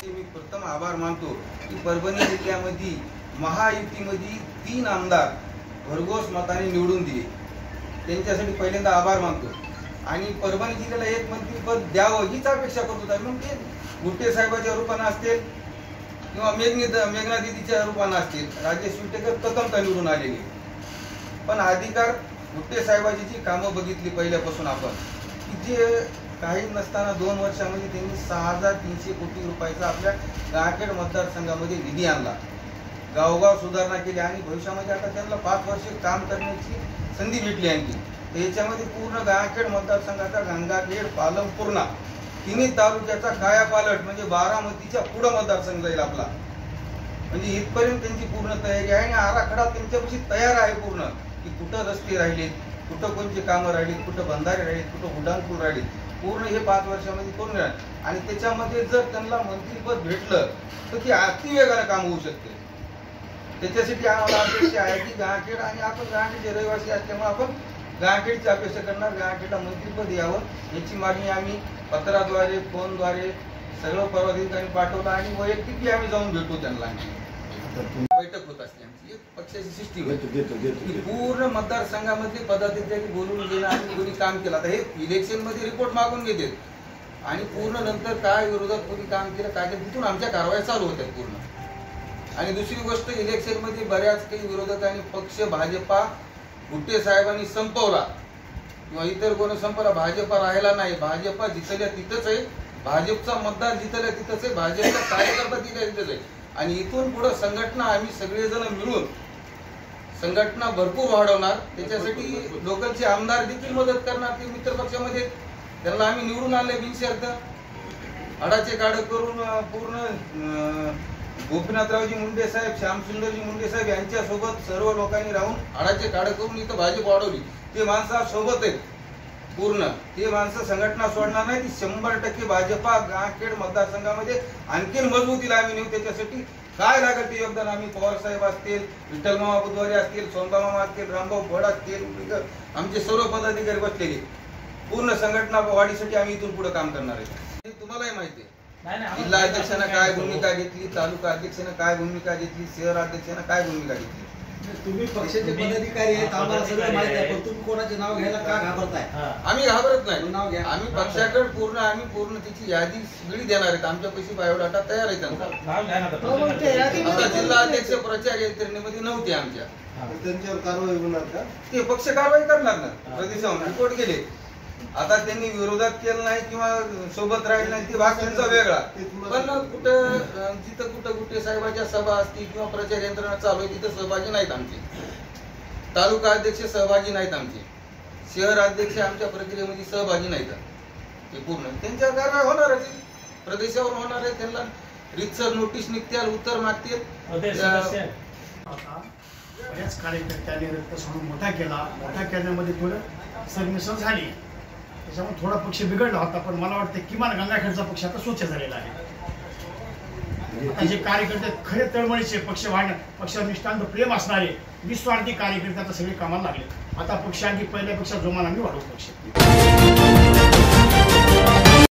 मी प्रथम आभार मानतो की परभणी जिल्ह्यामध्ये महायुतीमध्ये 3 आमदार भरघोस मताने निवडून दिले, त्यांच्यासाठी पहिल्यांदा आभार मानतो। आणि परभणी जिल्ह्याला एक मंत्रीपद द्यावं हीच अपेक्षा करत होता। मग ते गुट्टे साहेबाच्या रूपाने असतील किंवा मेघना दिदीच्या रूपाने असतील, राजेश विटेकर प्रथमतः निवडून आलेले, पण अधिकार गुट्टे साहेबाची कामं बघितली पहिल्यापासून आपण की जे काही नसताना 2 वर्षांमध्ये त्यांनी 6300 कोटी रुपयाचा आपल्या गावखेड मतदारसंघामध्ये निधी आणला, गावगाव सुधारणा केली आणि भविष्यामध्ये आता त्यांना 5 वर्ष काम करण्याची संधी भेटली आणखी। याच्यामध्ये पूर्ण गावखेड मतदारसंघाचा गंगाखेड, पालम, पूर्णा तिन्ही तालुक्याचा कायापालट म्हणजे बारामतीच्या पुढे मतदारसंघ जाईल आपला, म्हणजे इथपर्यंत त्यांची पूर्ण तयारी आहे आणि आराखडा त्यांच्यापाशी तयार आहे पूर्ण की कुठं रस्ते राहिलेत, कुठं कोणते कामं राहिलीत, कुठं बंधारे राहिलेत, कुठं उड्डाणपूल राहिलीत, पूर्ण हे 5 वर्षामध्ये करून राहील। आणि त्याच्यामध्ये जर त्यांना मंत्रीपद भेटलं तर ती अतिवेगानं काम होऊ शकते। त्याच्यासाठी आम्हाला अपेक्षा आहे की गावखेड आणि आपण गावखेडचे रहिवासी असल्यामुळे आपण गावखेडची अपेक्षा करणार, गावखेडला मंत्रीपद यावं याची मागणी आम्ही पत्राद्वारे, फोनद्वारे सगळं पदाधिकारी पाठवलं आणि वैयक्तिक आम्ही जाऊन भेटू त्यांना। बैठक होत असते आमची, एक पक्षाची सिस्टीम आहे, पूर्ण मतदारसंघामध्ये पदाधिकारी बोलून गेला आणि कोणी काम केलं। आता हे इलेक्शन मध्ये रिपोर्ट मागून घेतात आणि पूर्ण नंतर काय विरोधात कोणी काम केलं काय केलं तिथून आमच्या कारवाया चालू होत्या पूर्ण। आणि दुसरी गोष्ट, इलेक्शन मध्ये बऱ्याच काही विरोधकांनी पक्ष भाजपा गुट्टे साहेबांनी संपवला किंवा इतर कोणी संपवला, भाजपा राहिला नाही, भाजपा जिथल्या तिथंच आहे, भाजपचा मतदार जिथल्या तिथंच आहे, भाजपचा कार्यकर्ता तिथल्या तिथंच आहे। आणि इथून पुढे संघटना आम्ही सगळेजण मिळून संघटना भरपूर वाढवणार, त्याच्यासाठी लोकलचे आमदार देखील मदत करणार, ते मित्र पक्षामध्ये त्यांना आम्ही निवडून आणले बिनशर्त, अडाचे काढ करून पूर्ण गोपीनाथरावजी मुंडे साहेब, श्यामसुंदरजी मुंडे साहेब यांच्यासोबत सर्व लोकांनी राहून अडाचे काढ करून इथं भाजप वाढवली। ते माणसं सोबत आहेत पूर्ण, ते माणसं संघटना सोडणार नाही, ती 100% भाजपा गावखेड मतदारसंघामध्ये आणखीन मजबूतीला आम्ही नेऊ। त्याच्यासाठी काय लागेल ते योगदान आम्ही, पवार साहेब असतील, विठ्ठल मामा बुधवारी असतील, सोनबा मामा असतील, रामभाऊ फड असतील, आमचे सर्व पदाधिकारी बसलेले, पूर्ण संघटना वाढीसाठी आम्ही इथून पुढे काम करणार आहे। तुम्हालाही माहिती आहे जिल्हा अध्यक्षानं काय भूमिका घेतली, तालुका अध्यक्षानं काय भूमिका घेतली, शहर अध्यक्षानं काय भूमिका घेतली। तुम्ही पक्षाचे पदाधिकारी आहेत, आम्हाला सगळं माहिती आहे, पण तुम्ही कोणाचे नाव घ्यायला का घाबरताय? आम्ही घाबरत नाही, नाव घ्या, आम्ही पक्षाकडे आम्ही पूर्ण तिची यादी सगळी देणार आहेत, आमच्यापाशी बायोडाटा तयार आहे त्यांचा। आता जिल्हा अध्यक्ष प्रचार यंत्रणेमध्ये नव्हते आमच्या, त्यांच्यावर कारवाई होणार का? ते पक्ष कारवाई करणार ना, प्रदेशाहून रिपोर्ट गेले। आता त्यांनी विरोधात केलं नाही किंवा सोबत राहील नाही ते भाग त्यांचा वेगळा, पण कुठं जिथं कुठं गुट्टे साहेबांच्या सभा असतील किंवा प्रचार यंत्रणा चालू आहे तिथं सहभागी नाहीत आमचे, तालुका अध्यक्ष सहभागी नाहीत आमचे, शहर अध्यक्ष आमच्या प्रक्रियेमध्ये सहभागी नाहीत, ते पूर्ण त्यांच्या कारवाई होणार आहे, प्रदेशावर होणार आहे, त्यांना रितसर नोटीस निघतील, उत्तर मागतील। बऱ्याच कार्यकर्त्यांनी रक्त सोडून मोठा केला, मोठा करण्यामध्ये थोडं सरमिसळ झाली, त्याच्यामुळे थोडा पक्ष बिघडला होता, पण मला वाटतं किमान गंगाखेडचा पक्ष आता स्वच्छ झालेला आहे। आता जे कार्यकर्ते खरे तळमळीचे पक्षावर निष्ठांत प्रेम असणारे निस्वार्थी कार्यकर्ते आता सगळे कामाला लागले, आता पक्ष आणखी पहिल्यापेक्षा जोमाने आम्ही वाढवू पक्ष।